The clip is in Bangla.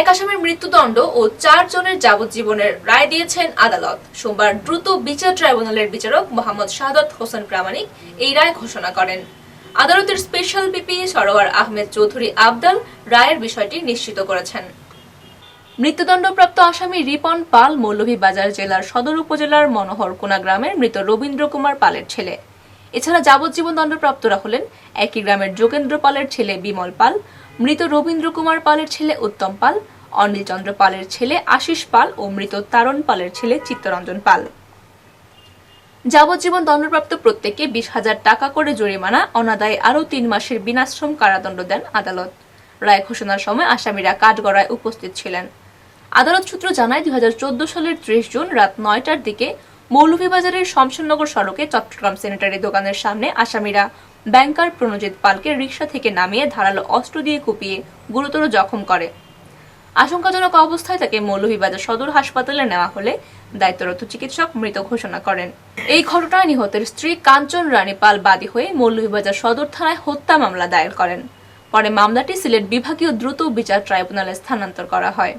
এক আসামির মৃত্যুদণ্ড ও 4 জনের যাবজ্জীবনের রায় দিয়েছেন আদালত। সোমবার দ্রুত বিচার ট্রাইব্যুনালের বিচারক মোহাম্মদ শাহাদাত হোসেন প্রামাণিক এই রায় ঘোষণা করেন। আদালতের স্পেশাল পিপি সরোয়ার আহমেদ চৌধুরী আবদাল রায়ের বিষয়টি নিশ্চিত করেছেন। মৃত্যুদণ্ডপ্রাপ্ত আসামি রিপন পাল মৌলভীবাজার জেলার সদর উপজেলার মনোহরকোনা গ্রামের মৃত রবীন্দ্র কুমার পালের ছেলে। এছাড়া যাবজ্জীবন দণ্ডপ্রাপ্তরা হলেন একই গ্রামের যোগেন্দ্র পালের ছেলে বিমল পাল, মৃত রবীন্দ্র কুমার পালের ছেলে উত্তম পাল, অনিল চন্দ্র পালের ছেলে আশিস পাল ও মৃত তারণ পালের ছেলে চিত্তরঞ্জন পাল। যাবজ্জীবন দণ্ডপ্রাপ্ত প্রত্যেককে 20,000 টাকা করে জরিমানা, অনাদায়ে আরও 3 মাসের বিনাশ্রম কারাদণ্ড দেন আদালত। রায় ঘোষণার সময় আসামিরা কাঠগড়ায় উপস্থিত ছিলেন। আদালত সূত্র জানায় 2014 সালের 30 জুন রাত 9টার দিকে মৌলভীবাজারের শমশেরনগর সড়কে চট্টগ্রাম স্যানিটারি দোকানের সামনে আসামিরা ব্যাংকার প্রণজিৎ পালকে রিকশা থেকে নামিয়ে ধারালো অস্ত্র দিয়ে কুপিয়ে গুরুতর জখম করে। আশঙ্কাজনক অবস্থায় তাকে মৌলভীবাজার সদর হাসপাতালে নেওয়া হলে দায়িত্বরত চিকিৎসক মৃত ঘোষণা করেন। এই ঘটনায় নিহতের স্ত্রী কাঞ্চন রানী পাল বাদী হয়ে মৌলভীবাজার সদর থানায় হত্যা মামলা দায়ের করেন। পরে মামলাটি সিলেট বিভাগীয় দ্রুত বিচার ট্রাইব্যুনালে স্থানান্তর করা হয়।